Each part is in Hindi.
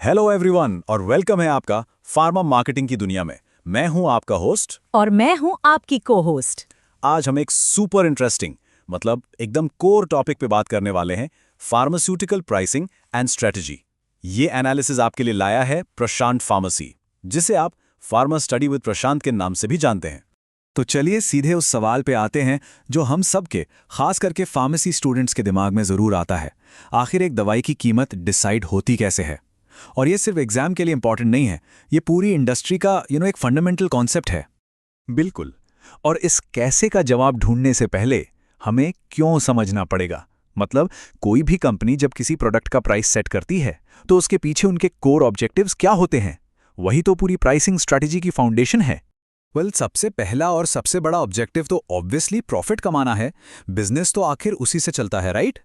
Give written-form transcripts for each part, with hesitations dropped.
हेलो एवरीवन और वेलकम है आपका फार्मा मार्केटिंग की दुनिया में। मैं हूं आपका होस्ट और मैं हूं आपकी को होस्ट। आज हम एक सुपर इंटरेस्टिंग मतलब एकदम कोर टॉपिक पे बात करने वाले हैं, फार्मास्यूटिकल प्राइसिंग एंड स्ट्रेटजी। ये एनालिसिस आपके लिए लाया है प्रशांत फार्मेसी, जिसे आप फार्मा स्टडी विद प्रशांत के नाम से भी जानते हैं। तो चलिए सीधे उस सवाल पे आते हैं जो हम सबके, खास करके फार्मेसी स्टूडेंट्स के दिमाग में जरूर आता है। आखिर एक दवाई की कीमत डिसाइड होती कैसे है? और ये सिर्फ एग्जाम के लिए इंपॉर्टेंट नहीं है, ये पूरी इंडस्ट्री का एक फंडामेंटल कॉन्सेप्ट है। बिल्कुल। और इस कैसे का जवाब ढूंढने से पहले हमें क्यों समझना पड़ेगा। मतलब कोई भी कंपनी जब किसी प्रोडक्ट का प्राइस सेट करती है तो उसके पीछे उनके कोर ऑब्जेक्टिव्स क्या होते हैं? वही तो पूरी प्राइसिंग स्ट्रैटेजी की फाउंडेशन है। सबसे पहला और सबसे बड़ा ऑब्जेक्टिव तो ऑब्वियसली प्रॉफिट कमाना है। बिजनेस तो आखिर उसी से चलता है, राइट?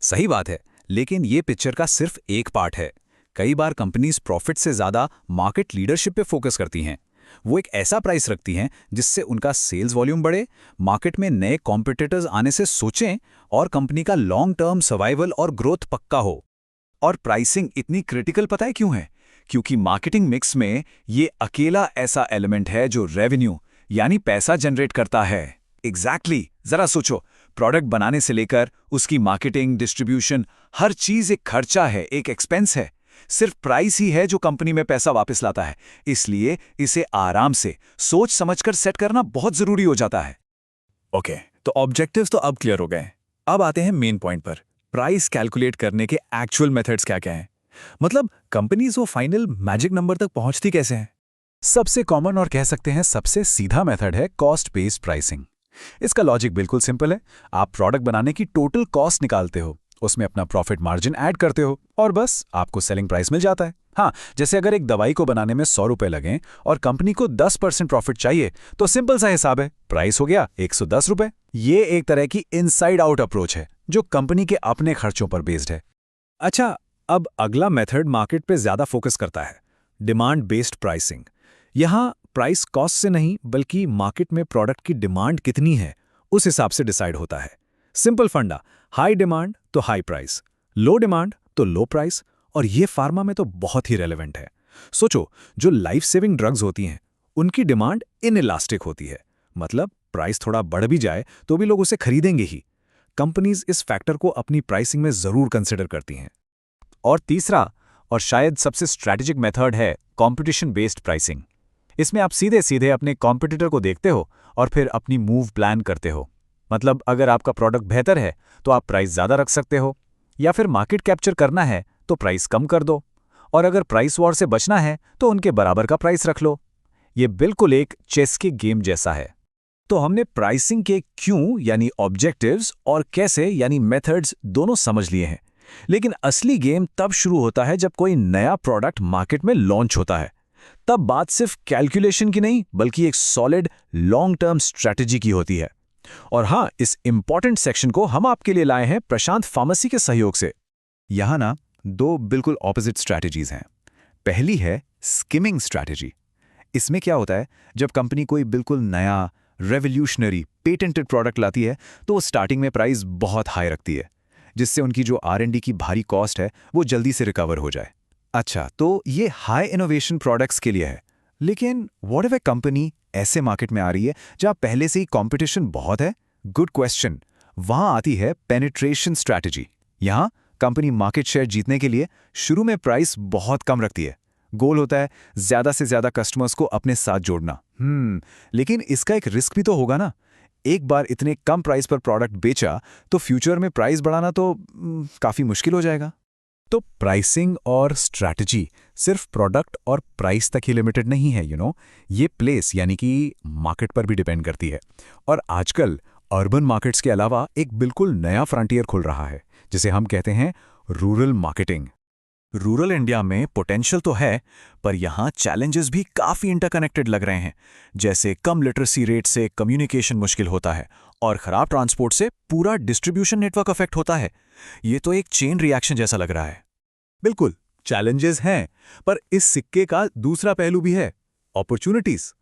सही बात है, लेकिन ये पिक्चर का सिर्फ एक पार्ट है। कई बार कंपनीज प्रॉफिट से ज्यादा मार्केट लीडरशिप पे फोकस करती हैं। वो एक ऐसा प्राइस रखती हैं जिससे उनका सेल्स वॉल्यूम बढ़े, मार्केट में नए कॉम्पिटिटर्स आने से सोचें और कंपनी का लॉन्ग टर्म सर्वाइवल और ग्रोथ पक्का हो। और प्राइसिंग इतनी क्रिटिकल पता है क्यों है? क्योंकि मार्केटिंग मिक्स में ये अकेला ऐसा एलिमेंट है जो रेवेन्यू यानी पैसा जनरेट करता है। एग्जैक्टली, जरा सोचो, प्रोडक्ट बनाने से लेकर उसकी मार्केटिंग, डिस्ट्रीब्यूशन, हर चीज एक खर्चा है, एक एक्सपेंस है। सिर्फ प्राइस ही है जो कंपनी में पैसा वापस लाता है। इसलिए इसे आराम से सोच समझकर सेट करना बहुत जरूरी हो जाता है। ओके, तो ऑब्जेक्टिव्स तो अब क्लियर हो गए। अब आते हैं मेन पॉइंट पर। प्राइस कैलकुलेट करने के एक्चुअल मेथड्स क्या क्या हैं? मतलब कंपनीज वो फाइनल मैजिक नंबर तक पहुंचती कैसे हैं? सबसे कॉमन और कह सकते हैं सबसे सीधा मेथड है कॉस्ट बेस्ड प्राइसिंग। इसका लॉजिक बिल्कुल सिंपल है। आप प्रोडक्ट बनाने की टोटल कॉस्ट निकालते हो, उसमें अपना प्रॉफिट मार्जिन ऐड करते हो और बस आपको सेलिंग प्राइस मिल जाता है। हाँ, जैसे अगर एक दवाई को बनाने में 100 रुपए लगें और कंपनी को 10% प्रॉफिट चाहिए तो सिंपल सा हिसाब है, प्राइस हो गया 110 रुपए। ये एक तरह की इनसाइड आउट अप्रोच है जो कंपनी के अपने खर्चों पर बेस्ड है। अच्छा, अब अगला मेथड मार्केट पे ज्यादा फोकस करता है, डिमांड बेस्ड प्राइसिंग। यहां प्राइस कॉस्ट से नहीं बल्कि मार्केट में प्रोडक्ट की डिमांड कितनी है उस हिसाब से डिसाइड होता है। सिंपल फंडा, हाई डिमांड तो हाई प्राइस, लो डिमांड तो लो प्राइस। और ये फार्मा में तो बहुत ही रेलेवेंट है। सोचो, जो लाइफ सेविंग ड्रग्स होती हैं उनकी डिमांड इनइलास्टिक होती है। मतलब प्राइस थोड़ा बढ़ भी जाए तो भी लोग उसे खरीदेंगे ही। कंपनीज इस फैक्टर को अपनी प्राइसिंग में जरूर कंसिडर करती हैं। और तीसरा और शायद सबसे स्ट्रैटेजिक मेथड है कंपटीशन बेस्ड प्राइसिंग। इसमें आप सीधे सीधे अपने कॉम्पिटिटर को देखते हो और फिर अपनी मूव प्लान करते हो। मतलब अगर आपका प्रोडक्ट बेहतर है तो आप प्राइस ज़्यादा रख सकते हो, या फिर मार्केट कैप्चर करना है तो प्राइस कम कर दो, और अगर प्राइस वॉर से बचना है तो उनके बराबर का प्राइस रख लो। ये बिल्कुल एक चेस के गेम जैसा है। तो हमने प्राइसिंग के क्यों यानी ऑब्जेक्टिव्स और कैसे यानी मेथड्स दोनों समझ लिए हैं। लेकिन असली गेम तब शुरू होता है जब कोई नया प्रोडक्ट मार्केट में लॉन्च होता है। तब बात सिर्फ कैलकुलेशन की नहीं बल्कि एक सॉलिड लॉन्ग टर्म स्ट्रैटेजी की होती है। और हाँ, इस इंपॉर्टेंट सेक्शन को हम आपके लिए लाए हैं प्रशांत फार्मेसी के सहयोग से। यहां ना दो बिल्कुल ऑपोजिट स्ट्रैटेजीज हैं। पहली है स्किमिंग स्ट्रैटेजी। इसमें क्या होता है, जब कंपनी कोई बिल्कुल नया रेवोल्यूशनरी पेटेंटेड प्रोडक्ट लाती है तो वो स्टार्टिंग में प्राइस बहुत हाई रखती है, जिससे उनकी जो R&D की भारी कॉस्ट है वो जल्दी से रिकवर हो जाए। अच्छा, तो ये हाई इनोवेशन प्रोडक्ट्स के लिए है। लेकिन व्हाट इफ ए कंपनी ऐसे मार्केट में आ रही है जहां पहले से ही कंपटीशन बहुत है? Good question. वहां आती है पेनिट्रेशन स्ट्रैटेजी। यहां कंपनी मार्केट शेयर जीतने के लिए शुरू में प्राइस बहुत कम रखती है। गोल होता है ज्यादा से ज्यादा कस्टमर्स को अपने साथ जोड़ना। लेकिन इसका एक रिस्क भी तो होगा ना। एक बार इतने कम प्राइस पर प्रोडक्ट बेचा तो फ्यूचर में प्राइस बढ़ाना तो काफी मुश्किल हो जाएगा। तो प्राइसिंग और स्ट्रैटेजी सिर्फ प्रोडक्ट और प्राइस तक ही लिमिटेड नहीं है, ये प्लेस यानी कि मार्केट पर भी डिपेंड करती है। और आजकल अर्बन मार्केट्स के अलावा एक बिल्कुल नया फ्रंटियर खुल रहा है जिसे हम कहते हैं रूरल मार्केटिंग। रूरल इंडिया में पोटेंशियल तो है, पर यहाँ चैलेंजेस भी काफ़ी इंटरकनेक्टेड लग रहे हैं। जैसे कम लिटरेसी रेट से कम्युनिकेशन मुश्किल होता है और ख़राब ट्रांसपोर्ट से पूरा डिस्ट्रीब्यूशन नेटवर्क अफेक्ट होता है। ये तो एक चेन रिएक्शन जैसा लग रहा है। बिल्कुल, चैलेंजेस हैं, पर इस सिक्के का दूसरा पहलू भी है, अपॉर्चुनिटीज।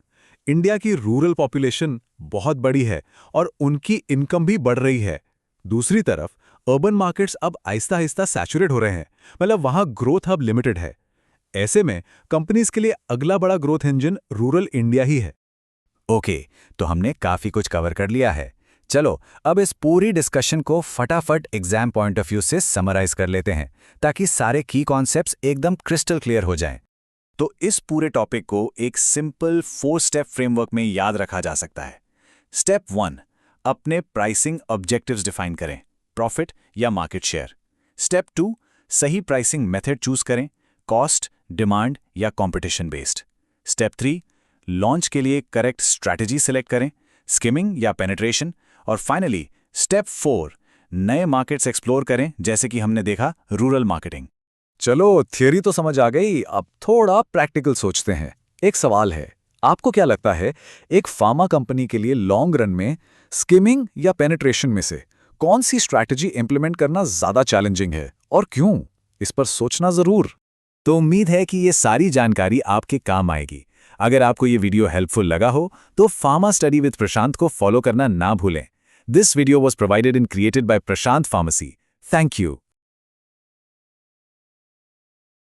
इंडिया की रूरल पॉपुलेशन बहुत बड़ी है और उनकी इनकम भी बढ़ रही है। दूसरी तरफ अर्बन मार्केट्स अब आहिस्ता आहिस्ता सैचुरेट हो रहे हैं, मतलब वहां ग्रोथ अब लिमिटेड है। ऐसे में कंपनीज के लिए अगला बड़ा ग्रोथ इंजन रूरल इंडिया ही है। ओके, तो हमने काफी कुछ कवर कर लिया है। चलो अब इस पूरी डिस्कशन को फटाफट एग्जाम पॉइंट ऑफ व्यू से समराइज कर लेते हैं, ताकि सारे की कॉन्सेप्ट्स एकदम क्रिस्टल क्लियर हो जाएं। तो इस पूरे टॉपिक को एक सिंपल 4 स्टेप फ्रेमवर्क में याद रखा जा सकता है। स्टेप 1, अपने प्राइसिंग ऑब्जेक्टिव्स डिफाइन करें, प्रॉफिट या मार्केट शेयर। स्टेप 2, सही प्राइसिंग मेथड चूज करें, कॉस्ट, डिमांड या कंपटीशन बेस्ड। स्टेप 3, लॉन्च के लिए करेक्ट स्ट्रैटेजी सिलेक्ट करें, स्किमिंग या पेनिट्रेशन। और फाइनली स्टेप 4, नए मार्केट्स एक्सप्लोर करें, जैसे कि हमने देखा रूरल मार्केटिंग। चलो थियरी तो समझ आ गई, अब थोड़ा प्रैक्टिकल सोचते हैं। एक सवाल है, आपको क्या लगता है एक फार्मा कंपनी के लिए लॉन्ग रन में स्किमिंग या पेनिट्रेशन में से कौन सी स्ट्रैटेजी इंप्लीमेंट करना ज्यादा चैलेंजिंग है और क्यों? इस पर सोचना जरूर। तो उम्मीद है कि ये सारी जानकारी आपके काम आएगी। अगर आपको ये वीडियो हेल्पफुल लगा हो तो फार्मा स्टडी विद प्रशांत को फॉलो करना ना भूलें। This video was provided and created by Prashant pharmacy. Thank you.